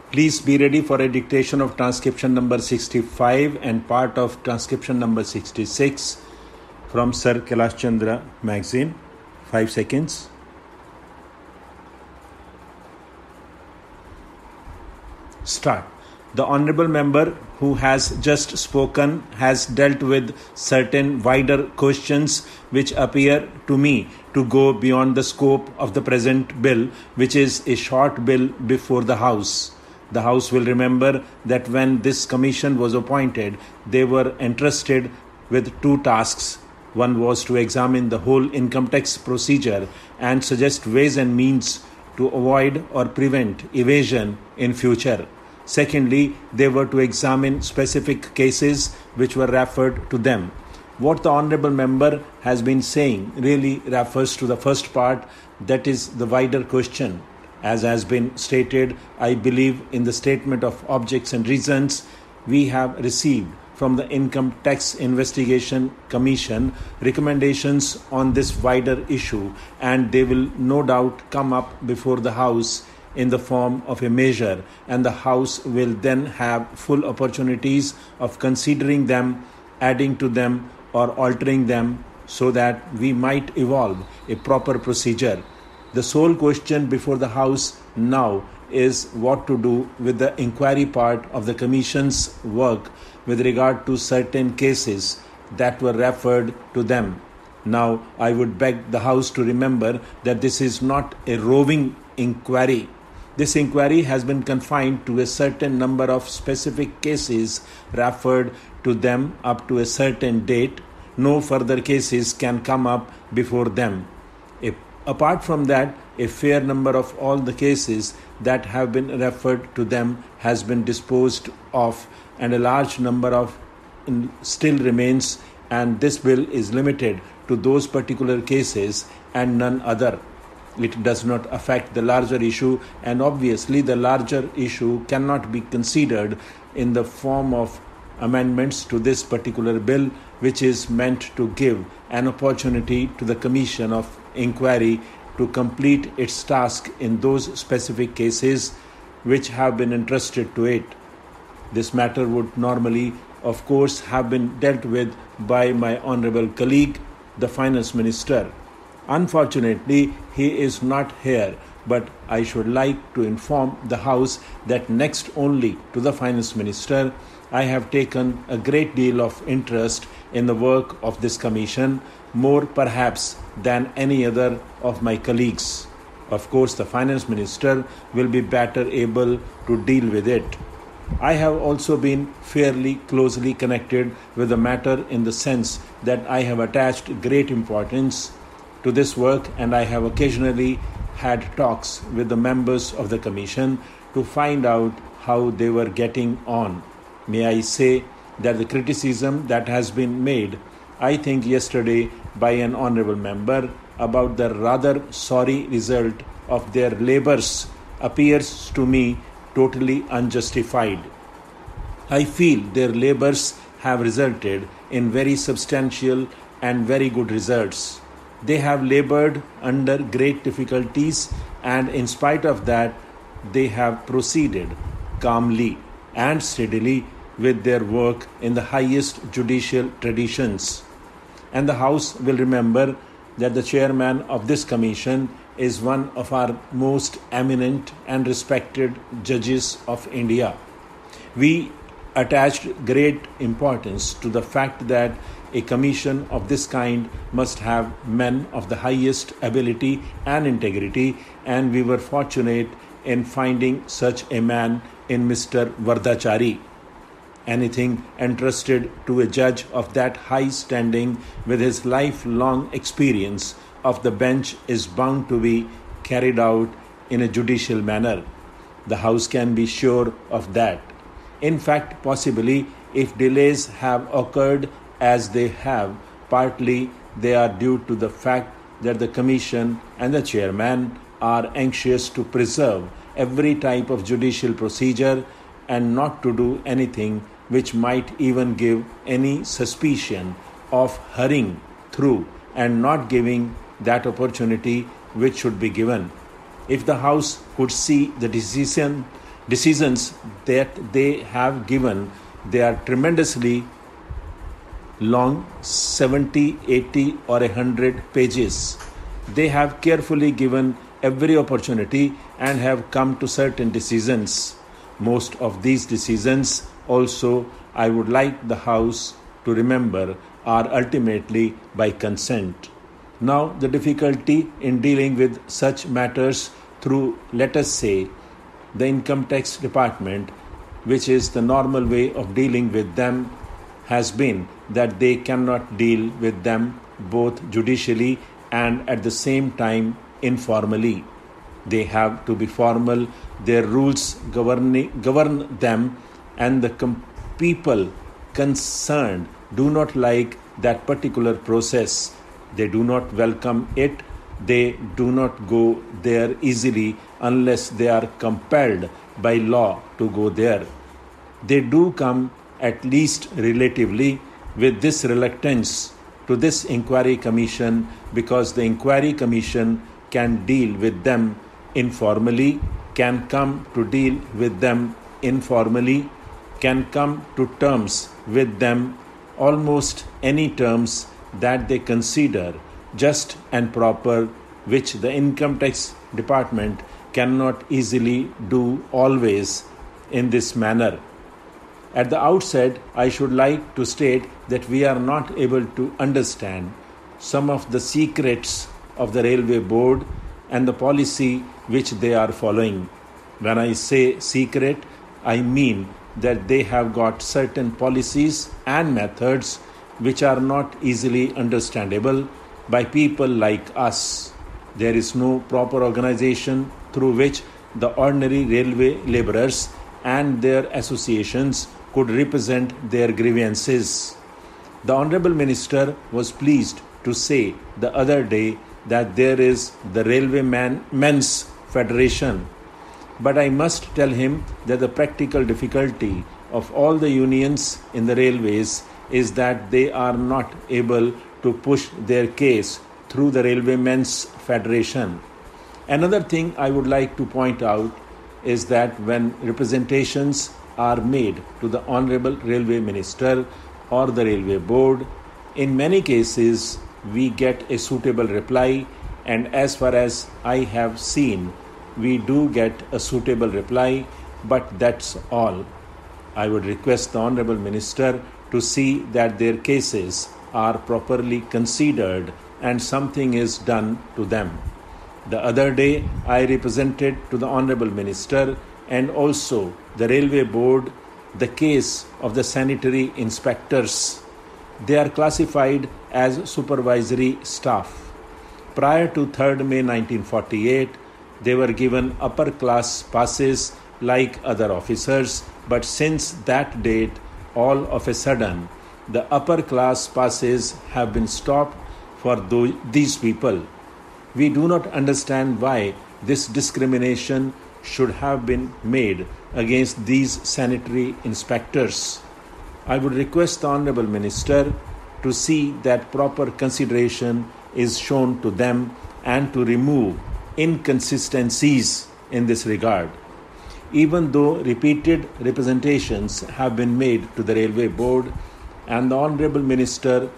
Please be ready for a dictation of transcription number 65 and part of transcription number 66 from Sir Kailash Chandra magazine. 5 seconds. Start. The honorable member who has just spoken has dealt with certain wider questions which appear to me to go beyond the scope of the present bill, which is a short bill before the House. The House will remember that when this commission was appointed, they were entrusted with two tasks. One was to examine the whole income tax procedure and suggest ways and means to avoid or prevent evasion in future. Secondly, they were to examine specific cases which were referred to them. What the honorable member has been saying really refers to the first part, that is the wider question. As has been stated, I believe in the statement of objects and reasons we have received from the Income Tax Investigation Commission recommendations on this wider issue, and they will no doubt come up before the House in the form of a measure, and the House will then have full opportunities of considering them, adding to them or altering them so that we might evolve a proper procedure. The sole question before the House now is what to do with the inquiry part of the Commission's work with regard to certain cases that were referred to them. Now, I would beg the House to remember that this is not a roving inquiry. This inquiry has been confined to a certain number of specific cases referred to them up to a certain date. No further cases can come up before them. Apart from that, a fair number of all the cases that have been referred to them has been disposed of, and a large number of still remains, and this bill is limited to those particular cases and none other. It does not affect the larger issue, and obviously the larger issue cannot be considered in the form of amendments to this particular bill, which is meant to give an opportunity to the Commission of Inquiry to complete its task in those specific cases which have been entrusted to it. This matter would normally, of course, have been dealt with by my honorable colleague, the Finance Minister. Unfortunately, he is not here, but I should like to inform the House that next only to the Finance Minister, I have taken a great deal of interest in the work of this commission, more perhaps than any other of my colleagues. Of course, the Finance Minister will be better able to deal with it. I have also been fairly closely connected with the matter in the sense that I have attached great importance to this work, and I have occasionally had talks with the members of the Commission to find out how they were getting on. May I say that the criticism that has been made, I think yesterday by an honourable member, about the rather sorry result of their labours appears to me totally unjustified. I feel their labours have resulted in very substantial and very good results. They have laboured under great difficulties, and in spite of that, they have proceeded calmly and steadily with their work in the highest judicial traditions. And the House will remember that the chairman of this commission is one of our most eminent and respected judges of India. We attached great importance to the fact that a commission of this kind must have men of the highest ability and integrity, and we were fortunate in finding such a man in Mr. Vardachari. Anything entrusted to a judge of that high standing with his lifelong experience of the bench is bound to be carried out in a judicial manner. The House can be sure of that. In fact, possibly, if delays have occurred as they have, partly they are due to the fact that the Commission and the Chairman are anxious to preserve every type of judicial procedure and not to do anything which might even give any suspicion of hurrying through and not giving that opportunity which should be given. If the House could see the decision decisions that they have given, they are tremendously long, 70, 80 or 100 pages. They have carefully given every opportunity and have come to certain decisions. Most of these decisions also, I would like the House to remember, are ultimately by consent. Now, the difficulty in dealing with such matters through, let us say, the Income Tax Department, which is the normal way of dealing with them, has been that they cannot deal with them both judicially and at the same time informally. They have to be formal, their rules govern them, and the people concerned do not like that particular process. They do not welcome it. They do not go there easily unless they are compelled by law to go there. They do come, at least relatively, with this reluctance to this inquiry commission, because the inquiry commission can deal with them informally, can come to deal with them informally, can come to terms with them, almost any terms that they consider just and proper, which the Income Tax Department cannot easily do always in this manner. At the outset, I should like to state that we are not able to understand some of the secrets of the Railway Board and the policy which they are following. When I say secret, I mean that they have got certain policies and methods which are not easily understandable by people like us. There is no proper organization through which the ordinary railway labourers and their associations could represent their grievances. The Honourable Minister was pleased to say the other day that there is the Railway Men's Federation. But I must tell him that the practical difficulty of all the unions in the railways is that they are not able to push their case through the Railway Men's Federation. Another thing I would like to point out is that when representations are made to the Honourable Railway Minister or the Railway Board, in many cases we get a suitable reply, and as far as I have seen, we do get a suitable reply, but that's all. I would request the Honourable Minister to see that their cases are properly considered and something is done to them. The other day, I represented to the Honourable Minister and also the Railway Board the case of the sanitary inspectors. They are classified as supervisory staff. Prior to 3rd May 1948, they were given upper class passes like other officers, but since that date, all of a sudden, the upper class passes have been stopped for these people. We do not understand why this discrimination should have been made against these sanitary inspectors. I would request the Honourable Minister to see that proper consideration is shown to them and to remove inconsistencies in this regard. Even though repeated representations have been made to the Railway Board and the Honourable Minister,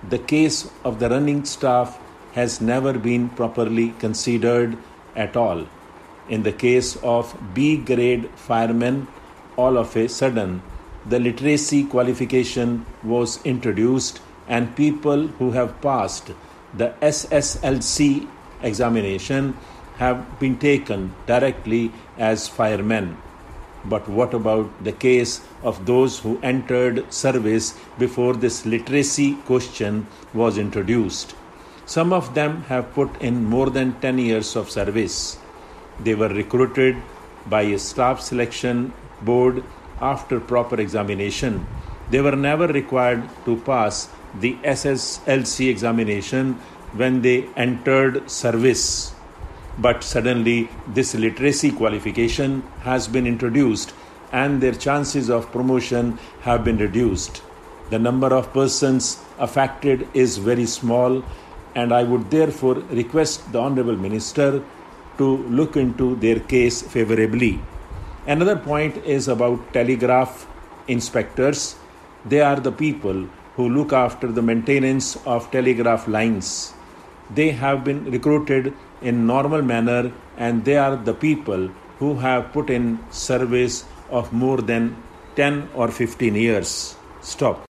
the case of the running staff has never been properly considered at all. In the case of B grade firemen, all of a sudden, the literacy qualification was introduced and people who have passed the SSLC examination have been taken directly as firemen. But what about the case of those who entered service before this literacy question was introduced? Some of them have put in more than 10 years of service. They were recruited by a staff selection board after proper examination. They were never required to pass the SSLC examination when they entered service. But suddenly this literacy qualification has been introduced and their chances of promotion have been reduced. The number of persons affected is very small, and I would therefore request the Honourable Minister to look into their case favourably. Another point is about telegraph inspectors. They are the people who look after the maintenance of telegraph lines. They have been recruited in normal manner, and they are the people who have put in service of more than 10 or 15 years. Stop.